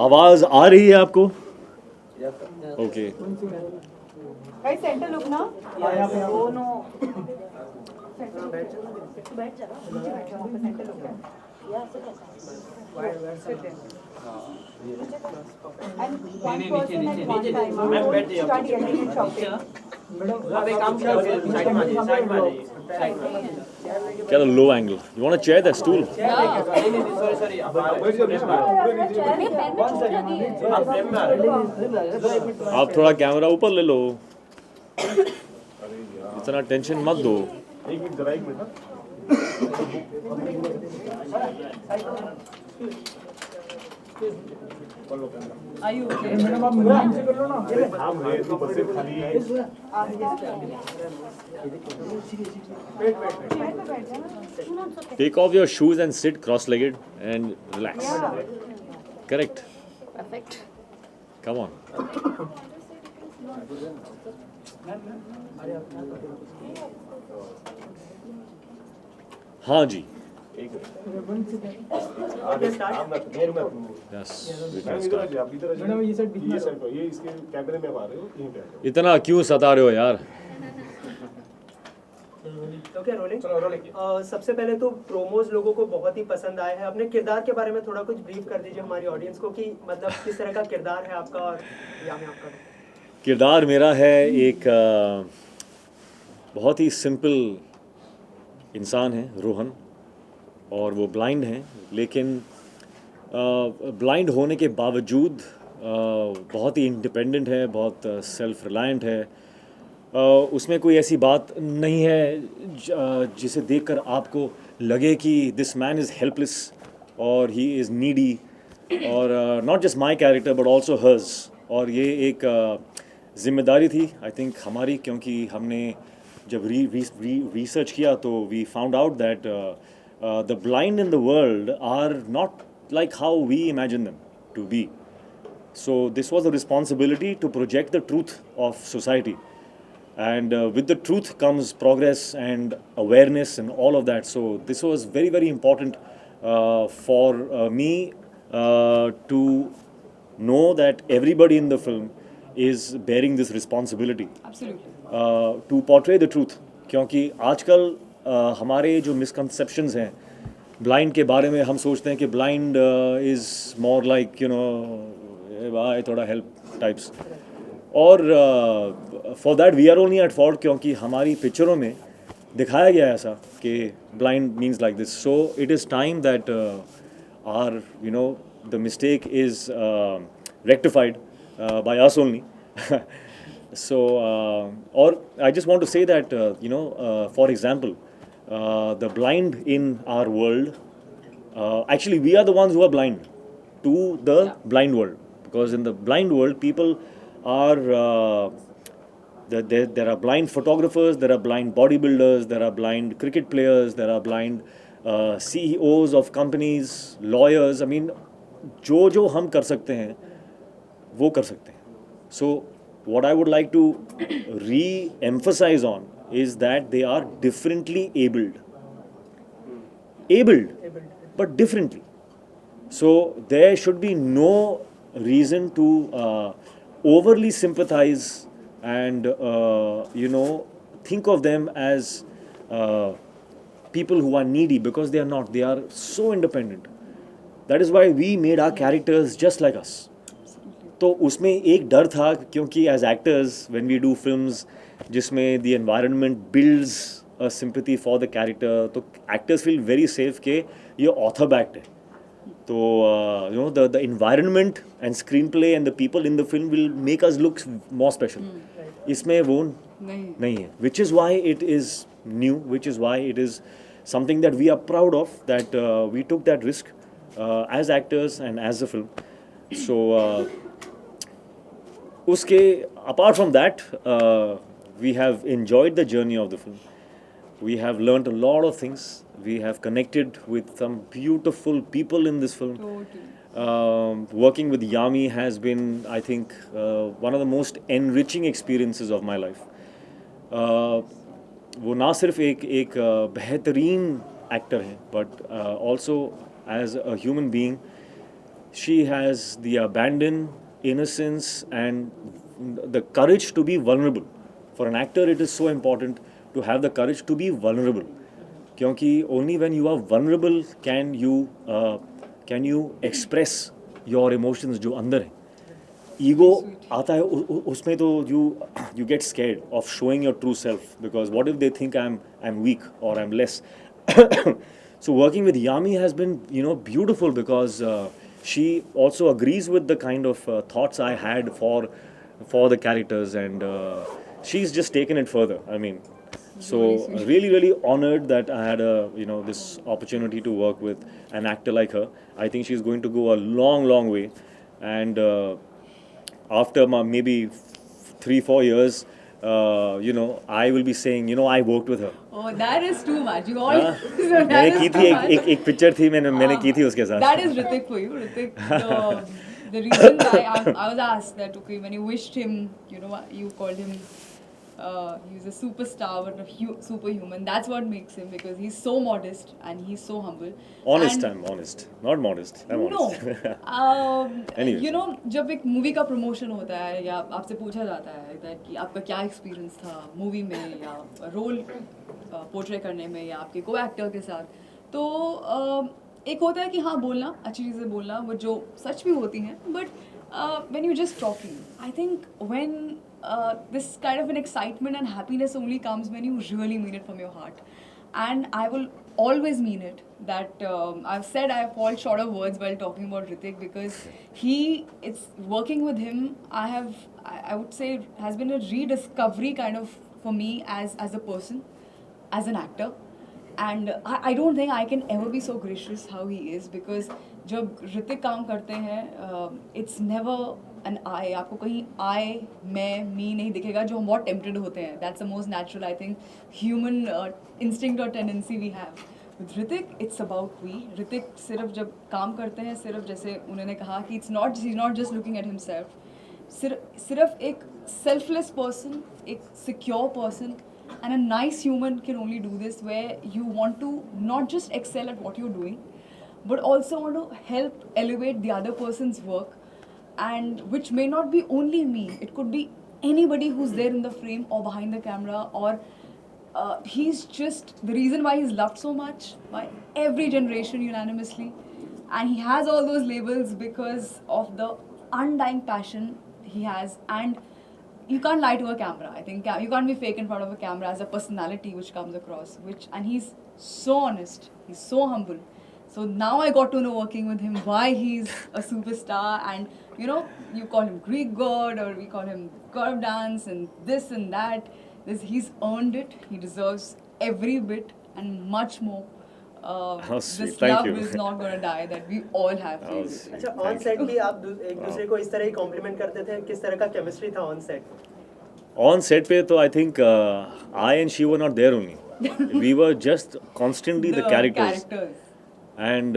आवाज आ रही है आपको? ओके. Guys, center look ना. दोनों. बैठ जा. नीचे बैठ जा. वहाँ पे center look है. Sit there. And one person at one time. Start yelling and shouting. अब एक काम करो, साइड में आ जाइए, साइड में आ जाइए, साइड में. Get a low angle. You want to chair that stool? नहीं, सॉरी, आप फ्रेम में आ रहे हो. आप थोड़ा कैमरा ऊपर ले लो. इतना टेंशन मत दो. एक मिनट जरा, एक मिनट. आयु. मैडम आप मुलायम से कर लो ना. हम है तो बस खाली है. Take off your shoes and sit cross-legged and relax. Correct. Perfect. Come on. हाँ जी. Yes. मैडम ये साइड ये इसके कैमरे में आ रहे हो, यहीं पे आ जाओ. इतना क्यों सता रहे हो यार? तो क्या रोलिंग? चलो रोलिंग. सबसे पहले तो प्रोमोज लोगों को बहुत ही पसंद आए हैं. अपने किरदार के बारे में थोड़ा कुछ ब्रीफ कर दीजिए हमारी ऑडियंस को कि मतलब किस तरह का किरदार है आपका और यामी आपका. किरदार मेरा है एक बहुत ही सिंपल इंसान है, रोहन, और वो ब्लाइंड हैं, लेकिन ब्लाइंड होने के बावजूद बहुत ही इंडिपेंडेंट है, बहुत सेल्फ रिलायंट है. उसमें कोई ऐसी बात नहीं है जिसे देखकर आपको लगे कि दिस मैन इज़ हेल्पलेस और ही इज़ नीडी, और not just my character but also hers. और ये एक ज़िम्मेदारी थी आई थिंक हमारी, क्योंकि हमने जब रिसर्च किया तो we found out that the blind in the world are not like how we imagine them to be. So this was a responsibility to project the truth of society, and with the truth comes progress and awareness and all of that. So this was very, very important for me to know that everybody in the film is bearing this responsibility. Absolutely. To portray the truth. क्योंकि आजकल हमारे जो misconceptions हैं blind के बारे में, हम सोचते हैं कि blind is more like you know भाई थोड़ा हेल्प टाइप्स, और for that we are only at fault, क्योंकि हमारी पिक्चरों में दिखाया गया है ऐसा कि blind means like this. So it is time that are you know the mistake is rectified by us only. So, or I just want to say that, you know, for example, the blind in our world, actually we are the ones who are blind to the blind world, because in the blind world people are, there are blind photographers, there are blind bodybuilders, there are blind cricket players, there are blind CEOs of companies, lawyers. I mean, जो हम कर सकते हैं वो कर सकते हैं. So what I would like to re-emphasize on is that they are differently abled, but differently. So there should be no reason to overly sympathize and you know, think of them as people who are needy, because they are not. They are so independent. That is why we made our characters just like us. तो उसमें एक डर था, क्योंकि as actors when we do films जिसमें the environment builds a sympathy for the character, तो actors feel very safe कि ये ऑथर बैक्ड है. तो you know the environment and screenplay and the people in the film will make us look more special. इसमें वो नहीं है, which is why it is new, which is why it is something that we are proud of, that we took that risk as actors and as the film. So उसके apart from that, we have enjoyed the journey of the film. We have learnt a lot of things. We have connected with some beautiful people in this film. Working with Yami has been, I think, one of the most enriching experiences of my life. वो ना सिर्फ एक बेहतरीन actor हैं, but also as a human being she has the abandon, innocence, and the courage to be vulnerable. For an actor, it is so important to have the courage to be vulnerable. क्योंकि only when you are vulnerable can you express your emotions जो अंदर हैं. Ego आता है उसमें तो you get scared of showing your true self, because what if they think I'm weak or I'm less. So working with Yami has been beautiful, because she also agrees with the kind of thoughts I had for the characters, and she's just taken it further. I mean, so really honored that I had this opportunity to work with an actor like her. I think she's going to go a long way, and after maybe 3-4 years, I will be saying, I worked with her. Oh, that is too much. You all. मैंने की थी एक picture थी, मैंने की थी उसके साथ. That is Hrithik for you. Hrithik, the reason why I was asked that, okay, when you wished him, you called him, he's a superstar, but a superhuman. That's what makes him, because he's so modest and he's so humble. Honest, and, I'm honest. Not modest, I'm honest. No. Anyways. जब एक movie का promotion होता है या आपसे पूछा जाता है that कि आपका क्या एक्सपीरियंस था मूवी में या रोल पोर्ट्रे करने में या आपके को एक्टर के साथ, तो एक होता है कि हाँ बोलना, अच्छी चीज़ें बोलना, वो जो सच भी होती हैं, but when you're just talking, I think when this kind of an excitement and happiness only comes when you really mean it from your heart. And I will always mean it, that I've said I fall short of words while talking about Hrithik, because it's working with him, I would say has been a rediscovery kind of for me as a person, as an actor. And I don't think I can ever be so gracious how he is, because जब ऋतिक काम करते हैं, it's never an I. आपको कहीं I, मैं, me नहीं दिखेगा, जो हम बहुत tempted होते हैं. That's the most natural, I think, human instinct or tendency we have. With Hrithik, it's about we. Hrithik सिर्फ जब काम करते हैं, सिर्फ जैसे उन्होंने कहा कि he's not just looking at himself. सिर्फ एक selfless person, एक secure person, and a nice human can only do this, where you want to not just excel at what you're doing, but also want to help elevate the other person's work, and which may not be only me, it could be anybody who's there in the frame or behind the camera, or he's just the reason why he's loved so much by every generation unanimously, and he has all those labels because of the undying passion he has. And you can't lie to a camera. I think you can't be fake in front of a camera as a personality which comes across, and he's so honest, he's so humble. So now I got to know, working with him, why he's a superstar. And you call him Greek god, or we call him curve dance and this and that. He's earned it. He deserves every bit and much more. This Thank love you. is not gonna die, that we all have. अच्छा, on set भी आप एक दूसरे को इस तरह ही complement करते थे, किस तरह का केमिस्ट्री था ऑन सेट? On set पे तो I think I and she were not there only. We were just constantly the characters. And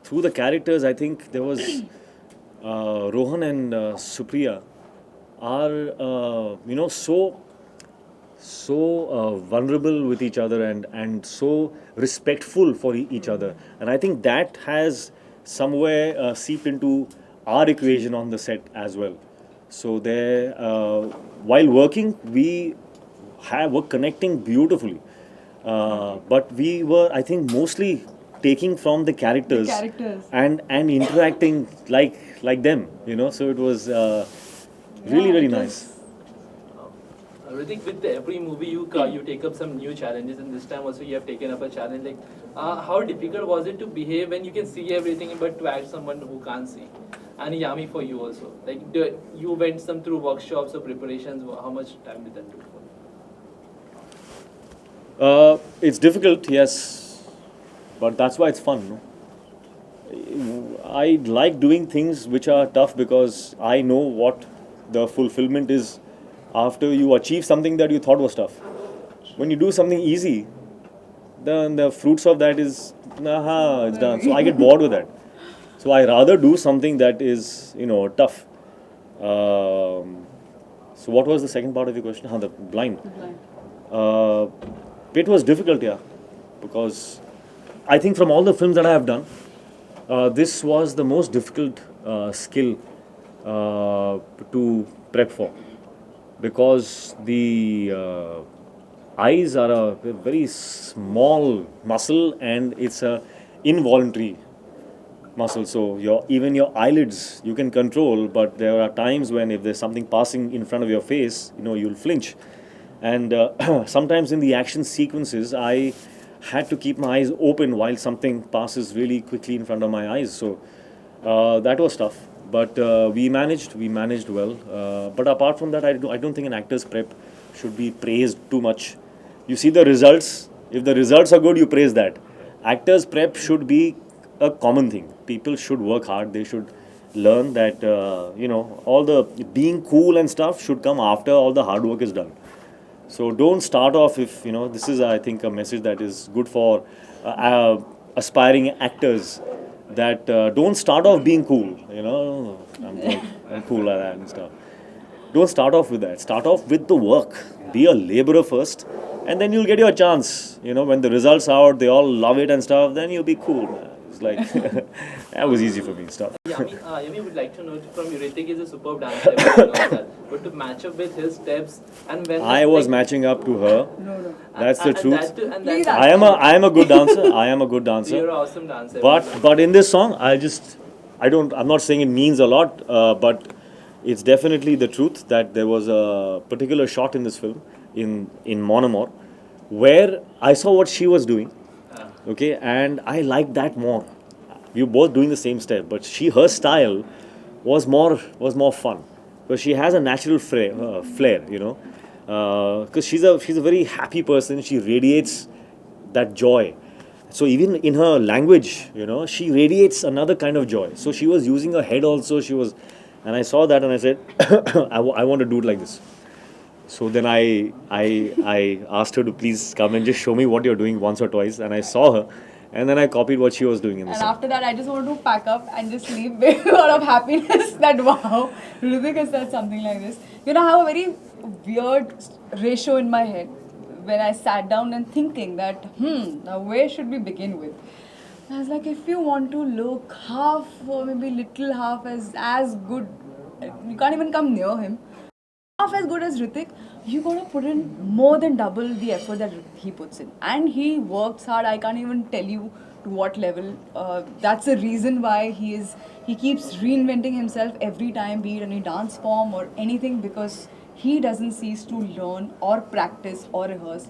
through the characters, I think there was Rohan and Supriya are so vulnerable with each other, and so respectful for each other, and I think that has somewhere seeped into our equation on the set as well. So there, while working, we were connecting beautifully, but we were, I think, mostly taking from the characters, and interacting like them, so it was really nice. Hrithik, with every movie you take up some new challenges, and this time also you have taken up a challenge. Like, how difficult was it to behave when you can see everything, but to act someone who can't see? And Yami, for you also, like you went through workshops or preparations. How much time did that take for? It's difficult, yes, but that's why it's fun, no? I like doing things which are tough, because I know what the fulfillment is after you achieve something that you thought was tough. When you do something easy, then the fruits of that is, it's done. So I get bored with that. So I rather do something that is, tough. So what was the second part of your question? The blind. Uh, it was difficult, yeah, because I think from all the films that I have done, this was the most difficult skill to prep for, because the eyes are a very small muscle and it's a involuntary muscle. So even your eyelids you can control, but there are times when if there's something passing in front of your face, you'll flinch. And sometimes in the action sequences, I had to keep my eyes open while something passes really quickly in front of my eyes. So that was tough, but we managed well. But apart from that, I don't think an actor's prep should be praised too much. You see the results. If the results are good, you praise that. Actors prep should be a common thing. People should work hard. They should learn that all the being cool and stuff should come after all the hard work is done. So don't start off if this is, I think, a message that is good for aspiring actors, that don't start off being cool. I'm cool like that and stuff. Don't start off with that. Start off with the work. Be a laborer first, and then you'll get your chance. When the results are out, they all love it and stuff, then you'll be cool, man. It's like, that was easy for me and stuff. Yami would like to know from you, Hrithik is a superb dancer, everyone knows that. But to match up with his steps, and when I was matching up to her. No. That's the truth. Please I am a good dancer. I am a good dancer. You're an awesome dancer. But in this song, I'm not saying it means a lot, but it's definitely the truth that there was a particular shot in this film, in Mon Amour, where I saw what she was doing, okay, and I liked that more. We were both doing the same step, but her style was more fun, because she has a natural flair, because she's a very happy person. She radiates that joy. So even in her language, she radiates another kind of joy. So she was using her head also. And I saw that and I said, I want to do it like this. So then I asked her to please come and just show me what you're doing once or twice. And I saw her, and then I copied what she was doing in the And song. after that, I just wanted to pack up and just leave with a lot of happiness that wow, Hrithik has said something like this. I have a very weird ratio in my head when I sat down and thinking that, now where should we begin with? I was like, if you want to look half or maybe little half as good, you can't even come near him, half as good as Hrithik, you gotta put in more than double the effort that he puts in. And he works hard. I can't even tell you to what level. That's the reason why he keeps reinventing himself every time, be it any dance form or anything, because he doesn't cease to learn or practice or rehearse.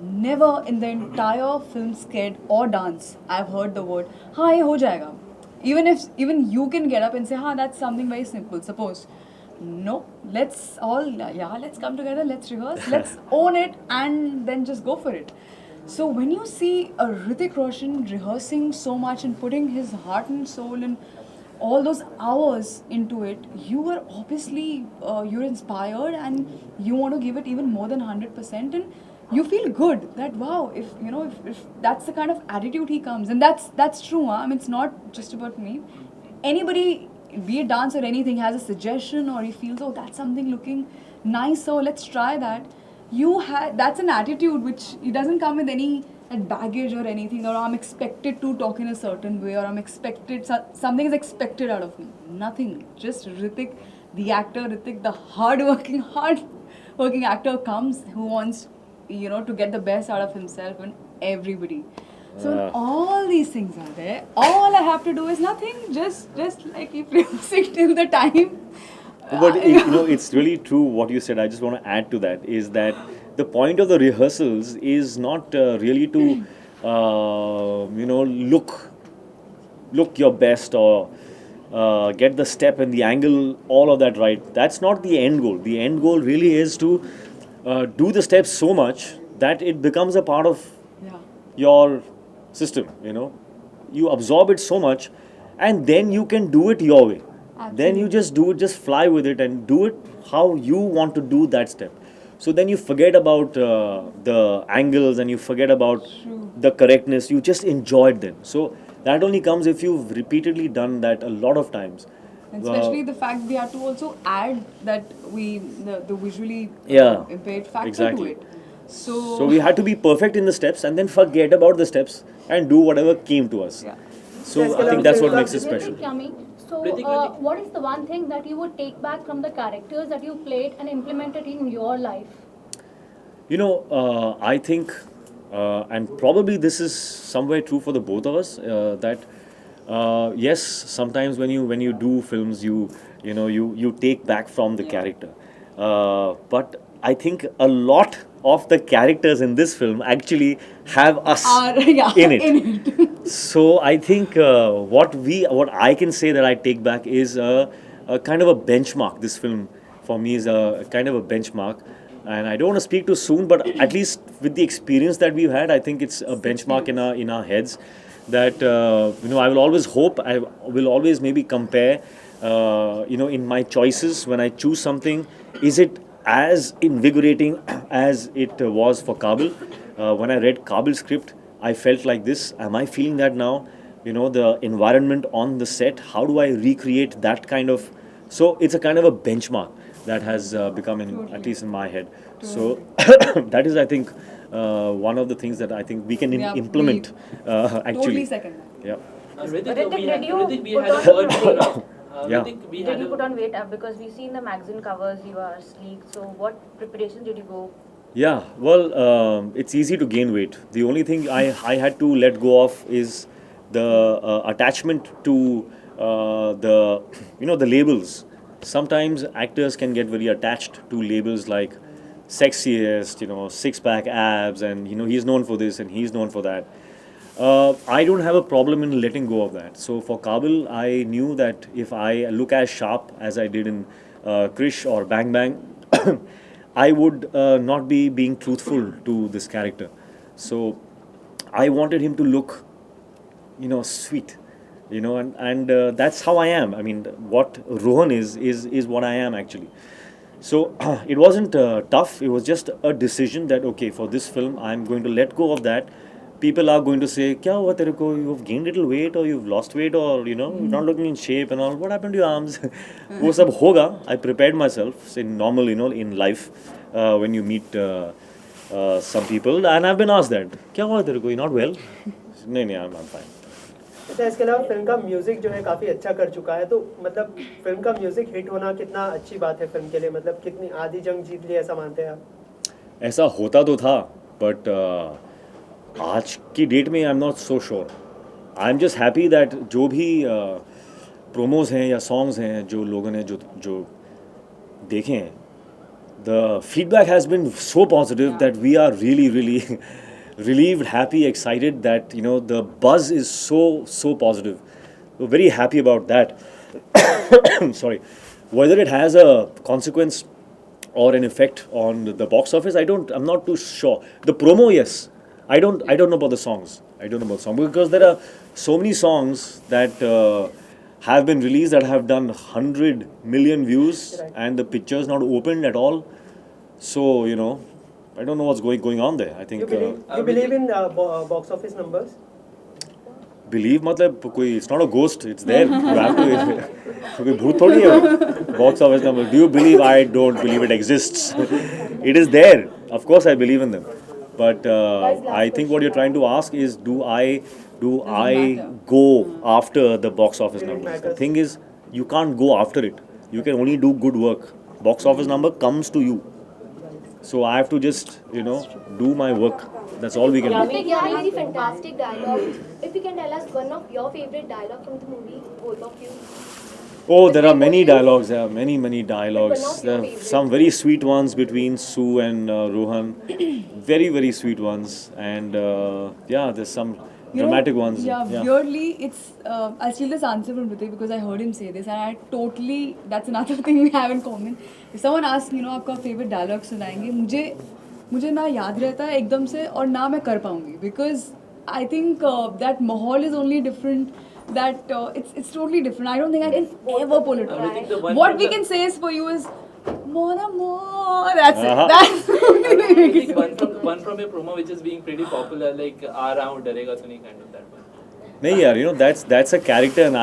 Never in the entire film sked or dance I've heard the word ye ho jayega. Even you can get up and say that's something very simple. Suppose no, let's come together, let's rehearse, let's own it, and then just go for it. So when you see a Hrithik Roshan rehearsing so much and putting his heart and soul and all those hours into it, you are obviously you're inspired and you want to give it even more than 100%, and you feel good that wow, if that's the kind of attitude he comes, and that's true. I mean, it's not just about me. Anybody, be it dance or anything, has a suggestion or he feels that's something looking nice, so let's try that. That's an attitude which it doesn't come with any baggage or anything, or I'm expected to talk in a certain way, or something is expected out of me. Nothing. Just Hrithik, the actor, Hrithik, the hardworking actor comes who wants to get the best out of himself and everybody. So when all these things are there, all I have to do is nothing. Just like keep rehearsing till the time. But it's really true what you said. I just want to add to that, is that the point of the rehearsals is not really to look your best or get the step and the angle, all of that right. That's not the end goal. The end goal really is to do the steps so much that it becomes a part of your system. You absorb it so much, and then you can do it your way. Absolutely. Then you just do it, just fly with it and do it how you want to do that step. So then you forget about the angles and you forget about the correctness. You just enjoy it then. So That only comes if you've repeatedly done that a lot of times. And especially the fact we had to also add that the visually Yeah, impaired factor exactly. to it. So, So we had to be perfect in the steps and then forget about the steps and do whatever came to us. yeah. So I think that's what makes it special. Yummy. So, Hrithik. what is the one thing that you would take back from the characters that you played and implement it in your life? You know, I think, and probably this is somewhere true for the both of us, that yes, sometimes when you do films, you take back from the character, but I think a lot of the characters in this film actually have us Yeah, in it. in it. So I think what I can say that I take back is a kind of a benchmark. This film for me is a kind of a benchmark, and I don't want to speak too soon, but at least with the experience that we've had, I think it's a benchmark in our heads. That I will always hope, I will always maybe compare, in my choices when I choose something, is it as invigorating as it was for Kaabil? When I read Kaabil's script, I felt like this. Am I feeling that now? The environment on the set, how do I recreate that kind of. So it's a kind of a benchmark that has become, at least in my head. So that is, I think, one of the things that I think we can implement. Actually. Totally second that. Yeah. Hrithik, we had a put on word for now. Yeah. Hrithik, we Did had you a- put on weight up? Because we see in the magazine covers you are sleek. So what preparation did you go? Yeah, well, it's easy to gain weight. The only thing I had to let go of is the attachment to the labels. Sometimes actors can get very attached to labels like sexiest, six-pack abs, and he's known for this and he's known for that. I don't have a problem in letting go of that. So for Kaabil, I knew that if I look as sharp as I did in Krish or Bang Bang, I would not be being truthful to this character. So I wanted him to look, sweet, and that's how I am. I mean, what Rohan is what I am actually. So it wasn't tough. It was just a decision that okay, for this film, I'm going to let go of that. People are going to say, "Kya hua tere ko? You've gained little weight, or you've lost weight, or you're not looking in shape and all. What happened to your arms?" वो सब होगा. I prepared myself. Say normal, in life, when you meet some people, and I've been asked that, "Kya hua tere ko? You're not well?" नहीं, I'm fine. अच्छा, इसके अलावा film का music जो है काफी अच्छा कर चुका है, तो मतलब फिल्म का म्यूजिक हिट होना कितना अच्छी बात है फिल्म के लिए, मतलब कितनी आधी जंग जीत ली ऐसा मानते हैं आप? ऐसा होता तो था, बट आज की डेट में I am not so sure. I am just happy that जो भी प्रोमोज हैं या सॉन्ग्स हैं जो लोगों ने जो देखे हैं, the feedback has been so positive that we are really really relieved, happy, excited that the buzz is so positive. We're very happy about that. Sorry, whether it has a consequence or an effect on the box office, I'm not too sure. The promo, yes. I don't know about the songs. I don't know about the song because there are so many songs that have been released that have done 100 million views, and the picture's not opened at all. So I don't know what's going on there. I think You believe in box office numbers? believe मतलब कोई it's not a ghost, it's there. You have to. कोई भूत थोड़ी है. Box office number. Do you believe? I don't believe it exists. It is there. Of course, I believe in them. But I think what you're trying to ask is, do I go after the box office numbers? The thing is, you can't go after it. You can only do good work. Box office number comes to you. So I have to just, do my work. That's all we can do. Hrithik, very fantastic dialogue. If you can tell us one of your favorite dialogue from the movie, both of you. Oh, there are many dialogues. There are many dialogues. One of There your are favorite. some very sweet ones between Sue and Rohan. Very sweet ones. And there's some dramatic ones. Yeah, weirdly, it's. I'll steal this answer from Hrithik because I heard him say this, and I totally. That's another thing we have in common. If someone asks, आपका favorite dialogue सुनाएंगे, मुझे ना याद रहता है एकदम से और ना मैं कर पाऊंगी because I think that माहौल is only different. That it's totally different. I don't think I can ever pull it I think the off. one What from we the- can say is for you is more. That's Uh-huh. it. That's I think one from a promo which is being pretty popular, like "आ रहा हूँ डरेगा तो नहीं" kind of that one. नहीं यार, you know, that's a character, and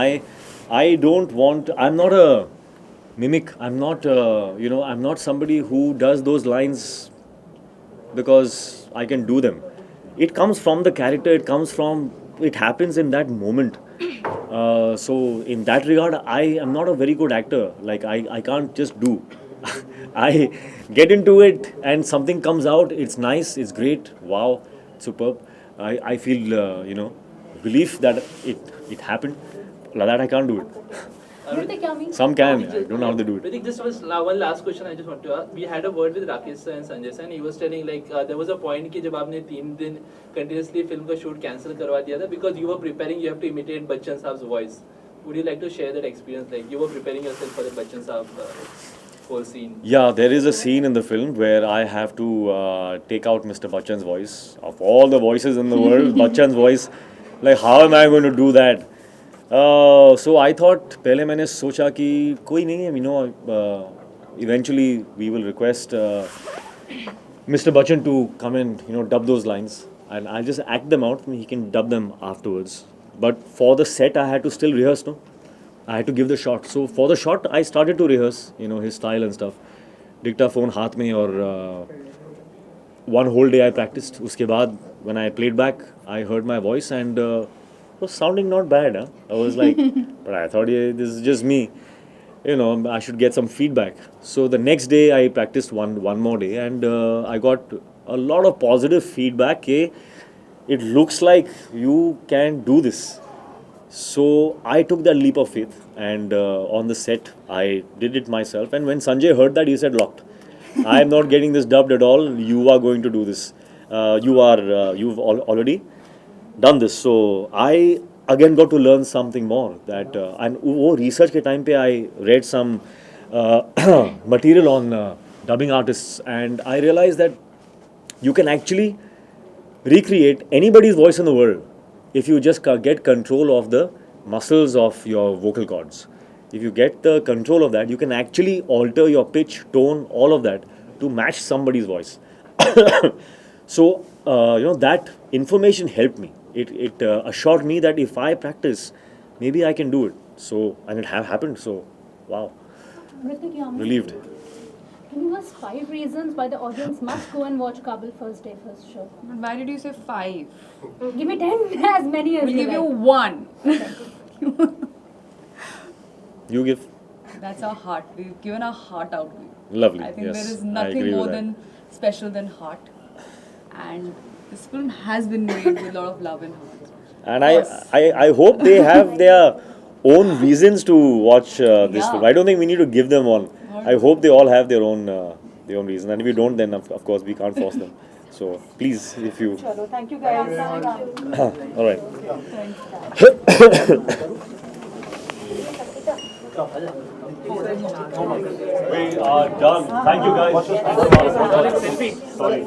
I don't want. I'm not a mimic. I'm not you know, I'm not somebody who does those lines because I can do them. It comes from the character. It comes from. It happens in that moment. So in that regard, I am not a very good actor. Like I can't just do. I get into it and something comes out. It's nice. It's great. Wow, superb. I feel you know, relief that it happened. Like that I can't do it. Hrithik, Yami. Some can. I don't know how they do it. Hrithik, just was one last question I just want to ask. We had a word with Rakesh sir and Sanjay sir, and he was telling like there was a point कि जब आपने 3 दिन continuously film का shoot cancel करवा दिया था because you were preparing, you have to imitate Bachchan Saab's voice. Would you like to share that experience? Like you were preparing yourself for the Bachchan Saab whole scene. Yeah, there is a scene in the film where I have to take out Mr. Bachchan's voice. Of all the voices in the world, Bachchan's voice, like how am I going to do that? So I thought, पहले मैंने सोचा कि कोई नहीं है, you know, eventually we will request Mr. Bachchan to come and, you know, dub those lines, and I'll just act them out. He can dub them afterwards. But for the set, I had to still rehearse, no? I had to give the shot. So for the shot, I started to rehearse, you know, his style and stuff. Dictaphone हाथ में और one whole day I practiced. उसके बाद when I played back, I heard my voice and it was sounding not bad. Huh? I was like, but I thought, yeah, this is just me. You know, I should get some feedback. So the next day I practiced one more day, and I got a lot of positive feedback. It looks like you can do this. So I took that leap of faith, and on the set I did it myself. And when Sanjay heard that, he said, "Locked. I am not getting this dubbed at all. You are going to do this. You've already done this." So I again got to learn something more. That and वो research के time पे I read some material on dubbing artists, and I realized that you can actually recreate anybody's voice in the world if you just get control of the muscles of your vocal cords. If you get the control of that, you can actually alter your pitch, tone, all of that to match somebody's voice. So you know, that information helped me. It assured me that if I practice, maybe I can do it. So, and it happened. So, wow, Hrithik, Yami, relieved. can you give us 5 reasons why the audience must go and watch Kaabil first day, first show? But why did you say 5? Give me 10, as many as We'll you give you like. 1. You give. That's our heart. We've given our heart out. Lovely. I think Yes, there is I nothing agree more with that. than special than heart. And this film has been made with a lot of love and heart. And Yes. I hope they have their own reasons to watch this Yeah. film. I don't think we need to give them one. I hope they all have their own reason. And if we don't, then of course we can't force them. So please, if you. Chalo, thank you guys. All right. We are done. Thank you guys. Sorry.